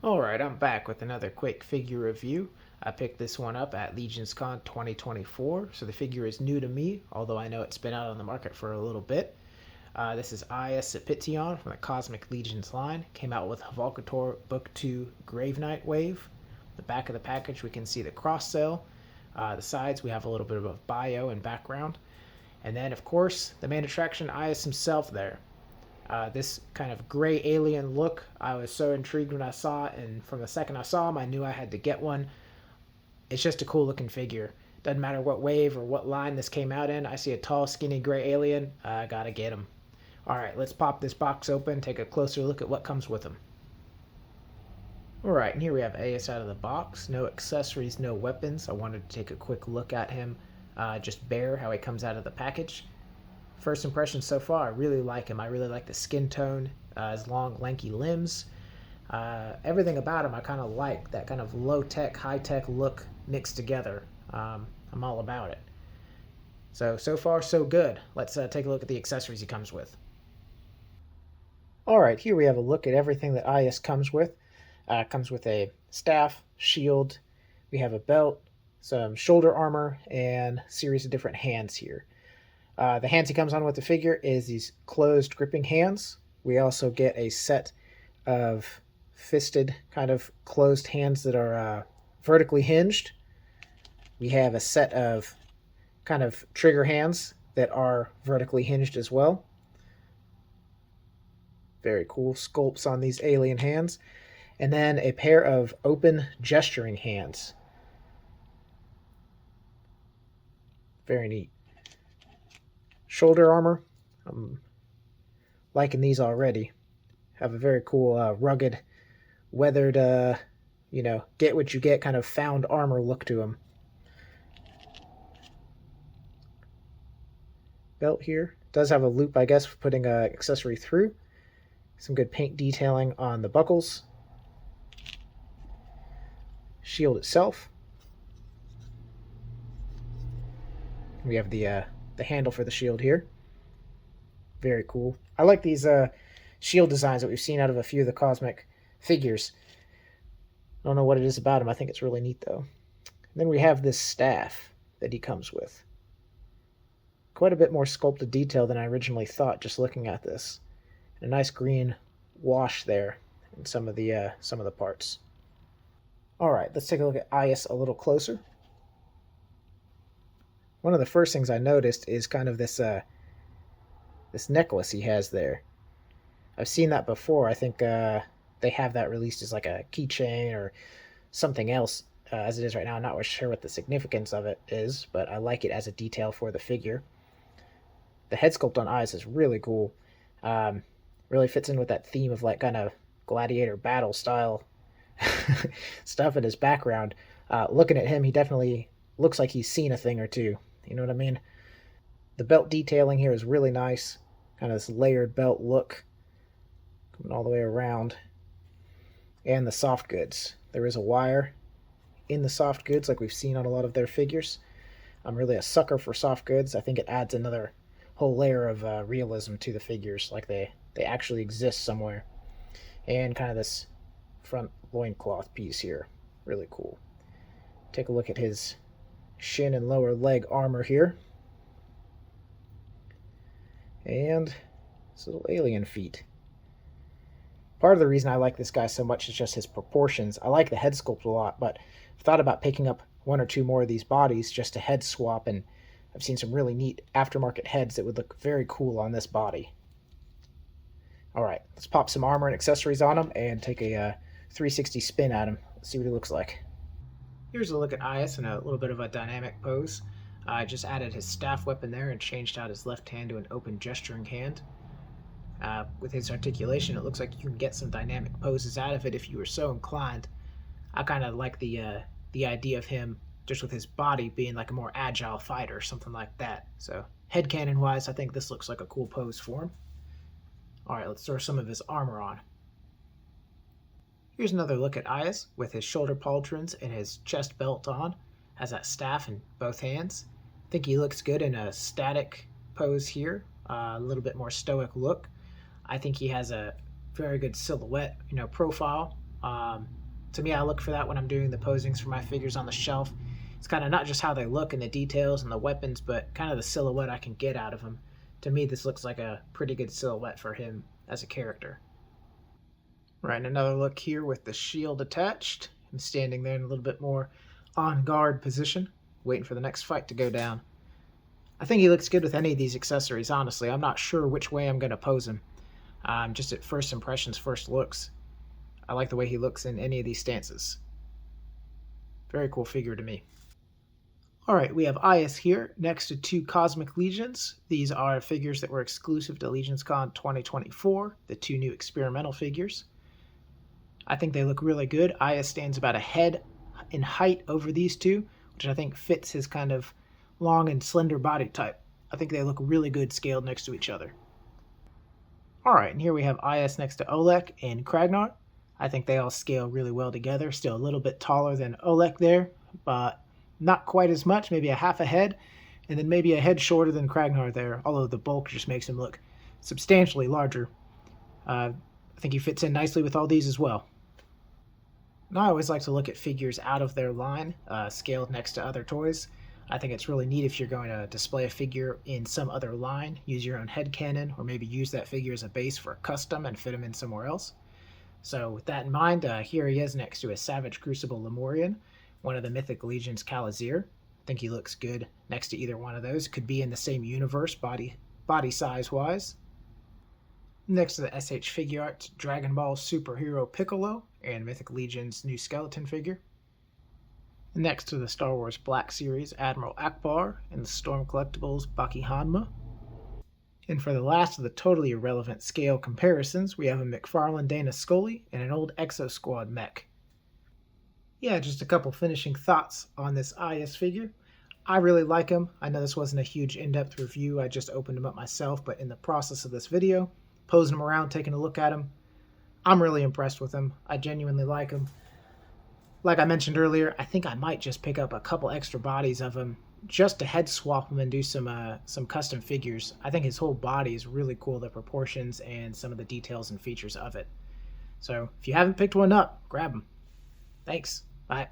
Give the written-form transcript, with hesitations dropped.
Alright, I'm back with another quick figure review. I picked this one up at LegionsCon 2024, so the figure is new to me, although I know it's been out on the market for a little bit. This is Aius Cyppiteon from the Cosmic Legions line. Came out with Volcator Book 2 Grave Knight Wave. The back of the package we can see the cross cell. The sides we have a little bit of a bio and background. And then of course the main attraction, Aius himself there. This kind of gray alien look, I was so intrigued when I saw it, and from the second I saw him, I knew I had to get one. It's just a cool looking figure. Doesn't matter what wave or what line this came out in, I see a tall, skinny gray alien, I gotta get him. Alright, let's pop this box open, take a closer look at what comes with him. Alright, and here we have Aius out of the box. No accessories, no weapons. I wanted to take a quick look at him, just bare, how he comes out of the package. First impression so far, I really like him. I really like the skin tone, his long, lanky limbs. Everything about him I kind of like, that kind of low-tech, high-tech look mixed together. I'm all about it. So far, so good. Let's take a look at the accessories he comes with. Alright, here we have a look at everything that Aius comes with. Comes with a staff, shield, we have a belt, some shoulder armor, and a series of different hands here. The hands he comes on with the figure is these closed gripping hands. We also get a set of fisted kind of closed hands that are vertically hinged. We have a set of kind of trigger hands that are vertically hinged as well. Very cool sculpts on these alien hands. And then a pair of open gesturing hands. Very neat. Shoulder armor, I'm liking these already. Have a very cool, rugged, weathered, get what you get kind of found armor look to them. Belt here does have a loop, I guess, for putting an accessory through. Some good paint detailing on the buckles. Shield itself. We have the handle for the shield here. Very cool. I like these shield designs that we've seen out of a few of the Cosmic figures. I don't know what it is about them. I think it's really neat, though. And then we have this staff that he comes with. Quite a bit more sculpted detail than I originally thought just looking at this. And a nice green wash there in some of the parts. Alright, let's take a look at Aius a little closer. One of the first things I noticed is kind of this necklace he has there. I've seen that before. I think they have that released as like a keychain or something else as it is right now. I'm not sure what the significance of it is, but I like it as a detail for the figure. The head sculpt on Aius is really cool. Really fits in with that theme of like kind of gladiator battle style stuff in his background. Looking at him, he definitely looks like he's seen a thing or two. You know what I mean? The belt detailing here is really nice. Kind of this layered belt look. Coming all the way around. And the soft goods. There is a wire in the soft goods like we've seen on a lot of their figures. I'm really a sucker for soft goods. I think it adds another whole layer of realism to the figures. Like they actually exist somewhere. And kind of this front loincloth piece here. Really cool. Take a look at his shin and lower leg armor here. And his little alien feet. Part of the reason I like this guy so much is just his proportions. I like the head sculpt a lot, but I've thought about picking up one or two more of these bodies just to head swap, and I've seen some really neat aftermarket heads that would look very cool on this body. Alright, let's pop some armor and accessories on him and take a 360 spin at him. Let's see what he looks like. Here's a look at Aius in a little bit of a dynamic pose. I just added his staff weapon there and changed out his left hand to an open gesturing hand. With his articulation, it looks like you can get some dynamic poses out of it if you were so inclined. I kind of like the idea of him just with his body being like a more agile fighter, something like that. So headcanon wise, I think this looks like a cool pose for him. Alright, let's throw some of his armor on. Here's another look at Aius with his shoulder pauldrons and his chest belt on. Has that staff in both hands. I think he looks good in a static pose here. A little bit more stoic look. I think he has a very good silhouette, profile. Um, to me, I look for that when I'm doing the posings for my figures on the shelf. It's kind of not just how they look and the details and the weapons, but kind of the silhouette I can get out of them. To me, this looks like a pretty good silhouette for him as a character. Right, another look here with the shield attached. I'm standing there in a little bit more on guard position, waiting for the next fight to go down. I think he looks good with any of these accessories, honestly. I'm not sure which way I'm going to pose him. Just at first impressions, first looks. I like the way he looks in any of these stances. Very cool figure to me. Alright, we have Aius here next to two Cosmic Legions. These are figures that were exclusive to LegionsCon 2024, the two new experimental figures. I think they look really good. Aius stands about a head in height over these two, which I think fits his kind of long and slender body type. I think they look really good scaled next to each other. Alright, and here we have Aius next to Olek and Kragnar. I think they all scale really well together. Still a little bit taller than Olek there, but not quite as much, maybe a half a head, and then maybe a head shorter than Kragnar there, although the bulk just makes him look substantially larger. I think he fits in nicely with all these as well. Now, I always like to look at figures out of their line, scaled next to other toys. I think it's really neat if you're going to display a figure in some other line, use your own headcanon, or maybe use that figure as a base for a custom and fit him in somewhere else. So with that in mind, here he is next to a Savage Crucible Lemurian, one of the Mythic Legions Calazir. I think he looks good next to either one of those. Could be in the same universe, body size-wise. Next to the SH Figuarts, Dragon Ball Superhero Piccolo, and Mythic Legion's new skeleton figure. Next to the Star Wars Black Series, Admiral Akbar, and the Storm Collectibles Baki Hanma. And for the last of the totally irrelevant scale comparisons, we have a McFarlane Dana Scully and an old Exo Squad mech. Yeah, just a couple finishing thoughts on this Aius figure. I really like him. I know this wasn't a huge in-depth review, I just opened him up myself, but in the process of this video, posing him around, taking a look at him, I'm really impressed with him. I genuinely like him. Like I mentioned earlier, I think I might just pick up a couple extra bodies of him just to head swap him and do some custom figures. I think his whole body is really cool, the proportions and some of the details and features of it. So if you haven't picked one up, grab them. Thanks. Bye.